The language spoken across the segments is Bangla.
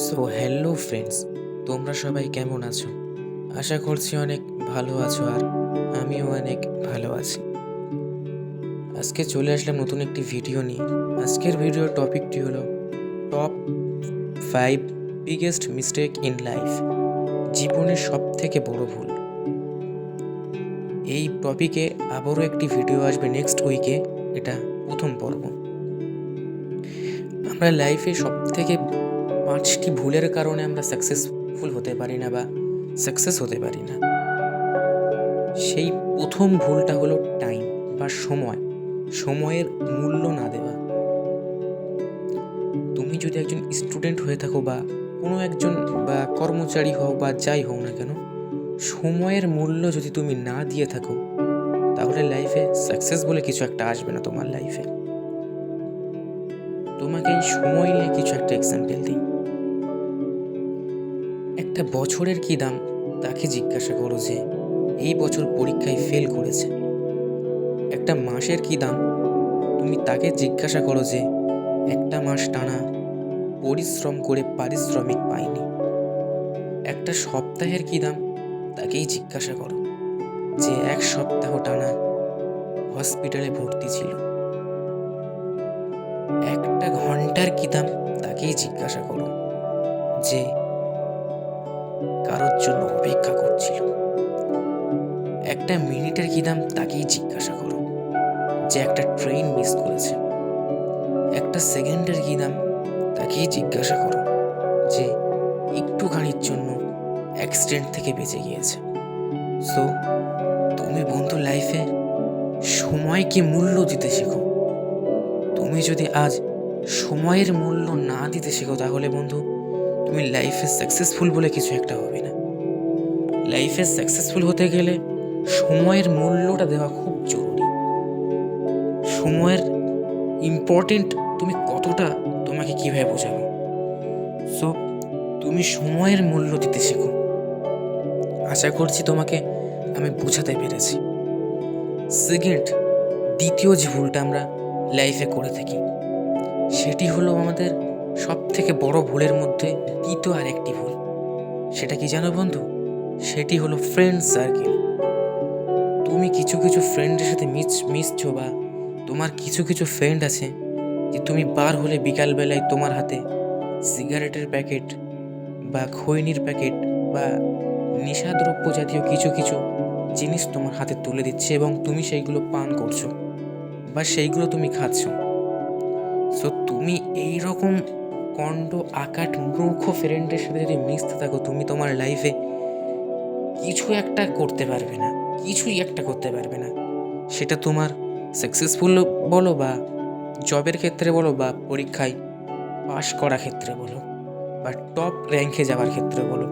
সো হ্যালো ফ্রেন্ডস, তোমরা সবাই কেমন আছো? আশা করছি অনেক ভালো আছো, আর আমিও অনেক ভালো আছি। আজকে চলে আসলাম নতুন একটি ভিডিও নিয়ে। আজকের ভিডিওর টপিকটি হলো top 5 biggest mistake in life, জীবনের সব থেকে বড় ভুল। এই টপিকে আবারও একটি ভিডিও আসবে নেক্সট উইকে, এটা প্রথম পর্ব। আমরা লাইফে সব থেকে 5টি ভুলের কারণে আমরা সাকসেসফুল হতে পারি না বা সাকসেস হতে পারি না। সেই প্রথম ভুলটা হলো টাইম বা সময়ের মূল্য না দেওয়া। তুমি যদি একজন স্টুডেন্ট হয়ে থাকো বা কোনো একজন বা কর্মচারী হও বা যাই হও না কেন, সময়ের মূল্য যদি তুমি না দিয়ে থাকো, তাহলে লাইফে সাকসেস বলে কিছু একটা আসবে না তোমার লাইফে। তোমাকে এই সময় নিয়ে কিছু একটা এক্সাম্পল দিই। একটা বছরের কি দাম তাকে জিজ্ঞাসা করো যে এই বছর পরীক্ষায় ফেল করেছে। একটা মাসের কি দাম তুমি তাকে জিজ্ঞাসা করো যে একটা মাস টানা পরিশ্রম করে পারিশ্রমিক পায়নি। একটা সপ্তাহের কি দাম তাকেই জিজ্ঞাসা করো যে এক সপ্তাহ টানা হসপিটালে ভর্তি ছিল। একটা ঘন্টার কি দাম তাকেই জিজ্ঞাসা করো যে কারোর জন্য অপেক্ষা করছিল। একটা মিনিটের কি দাম তাকেই জিজ্ঞাসা করো যে একটা ট্রেন মিস করেছে। একটা সেকেন্ডের কি দাম তাকেই জিজ্ঞাসা করো যে একটুখানির জন্য অ্যাক্সিডেন্ট থেকে বেঁচে গিয়েছে। সো তুমি বন্ধু লাইফে সময়কে মূল্য দিতে শেখো। তুমি যদি আজ সময়ের মূল্য না দিতে শেখো, তাহলে বন্ধু তুমি লাইফে সাকসেসফুল বলে কিছু একটা হবে না। লাইফে সাকসেসফুল হতে গেলে সময়ের মূল্যটা দেওয়া খুব জরুরি। সময়ের ইম্পর্টেন্ট তুমি কতটা, তোমাকে কীভাবে বোঝাবো। সো তুমি সময়ের মূল্য দিতে শেখো। আশা করছি তোমাকে আমি বোঝাতে পেরেছি। দ্বিতীয় যে ভুলটা আমরা লাইফে করে থাকি, সেটি হলো আমাদের সব থেকে বড় ভুলের মধ্যে দ্বিতীয় আর একটি ভুল। সেটা কি জানো বন্ধু? সেটি হলো ফ্রেন্ড সার্কেল। তুমি কিছু কিছু ফ্রেন্ডের সাথে মিশছো বা তোমার কিছু কিছু ফ্রেন্ড আছে যে তুমি বার হলে বিকালবেলায় তোমার হাতে সিগারেটের প্যাকেট বা খৈনির প্যাকেট বা নেশাদ্রব্য জাতীয় কিছু কিছু জিনিস তোমার হাতে তুলে দিচ্ছে এবং তুমি সেইগুলো পান করছো বা সেইগুলো তুমি খাচ্ছ। সো তুমি এই রকম কণ্ড আকাট মূর্খ ফ্রেন্ডের সাথে যদি মিশতে থাকো, তুমি তোমার লাইফে কিছু একটা করতে পারবে না, কিছুই একটা করতে পারবে না। সেটা তোমার সাকসেসফুল বলো বা জবের ক্ষেত্রে বলো বা পরীক্ষায় পাশ করার ক্ষেত্রে বলো বা টপ র্যাঙ্কে যাওয়ার ক্ষেত্রে বলো।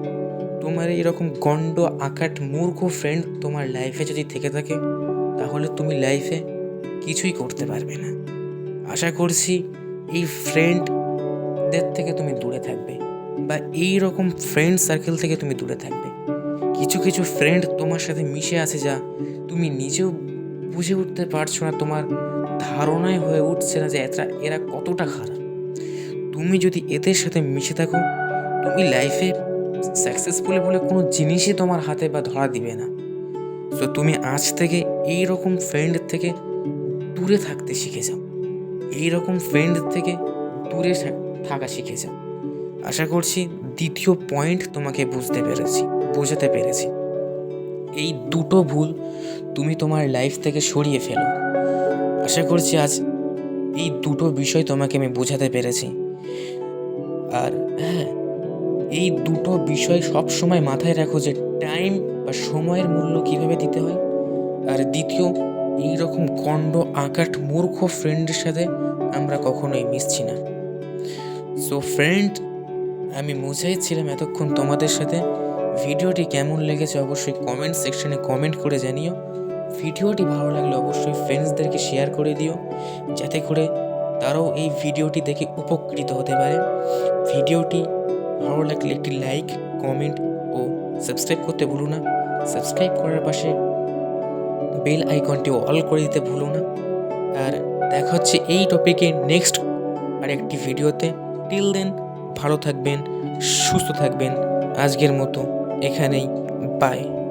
তোমার এইরকম গণ্ড আকাট মূর্খ ফ্রেন্ড তোমার লাইফে যদি থেকে থাকে, তাহলে তুমি লাইফে কিছুই করতে পারবে না। আশা করছি এই ফ্রেন্ডদের থেকে তুমি দূরে থাকবে বা এই রকম ফ্রেন্ড সার্কেল থেকে তুমি দূরে থাকবে। কিছু কিছু ফ্রেন্ড তোমার সাথে মিশে আছে যা তুমি নিজেও বুঝে উঠতে পারছো না, তোমার ধারণায় হয়ে উঠছে না যে এরা কতটা খারাপ। তুমি যদি এদের সাথে মিশে থাকো, তুমি লাইফে সাকসেসফুল বলে কোনো জিনিসই তোমার হাতে বা ধরা দিবে না। তো তুমি আজ থেকে এই রকম ফ্রেন্ড থেকে দূরে থাকতে শিখে যাও, এই রকম ফ্রেন্ড থেকে দূরে থাকা শিখে যাও। আশা করছি দ্বিতীয় পয়েন্ট তোমাকে বোঝাতে পেরেছি। এই দুটো ভুল তুমি তোমার লাইফ থেকে সরিয়ে ফেলো। আশা করছি আজ এই দুটো বিষয় তোমাকে আমি বোঝাতে পেরেছি। আর হ্যাঁ, এই দুটো বিষয় সব সময় মাথায় রাখো যে টাইম বা সময়ের মূল্য কিভাবে দিতে হয়। আর দ্বিতীয়, এইরকম কণ্ড আকাট মূর্খ ফ্রেন্ডের সাথে আমরা কখনোই মিশছি না। সো ফ্রেন্ড, আমি ছিলাম এতক্ষণ তোমাদের সাথে। ভিডিওটি কেমন লেগেছে অবশ্যই কমেন্ট সেকশনে কমেন্ট করে জানিও। ভিডিওটি ভালো লাগলে অবশ্যই ফ্রেন্ডসদেরকে শেয়ার করে দিও, যাতে করে তারাও এই ভিডিওটি দেখে উপকৃত হতে পারে। ভিডিওটি ভালো লাগলে একটি লাইক, কমেন্ট ও সাবস্ক্রাইব করতে ভুলো না। সাবস্ক্রাইব করার পাশে বেল আইকনটি অল করে দিতে ভুলো না। আর দেখা হচ্ছে এই টপিকে নেক্সট আর একটি ভিডিওতে। টিল দেন, ভালো থাকবেন, সুস্থ থাকবেন। আজকের মতো এখানেই বাই।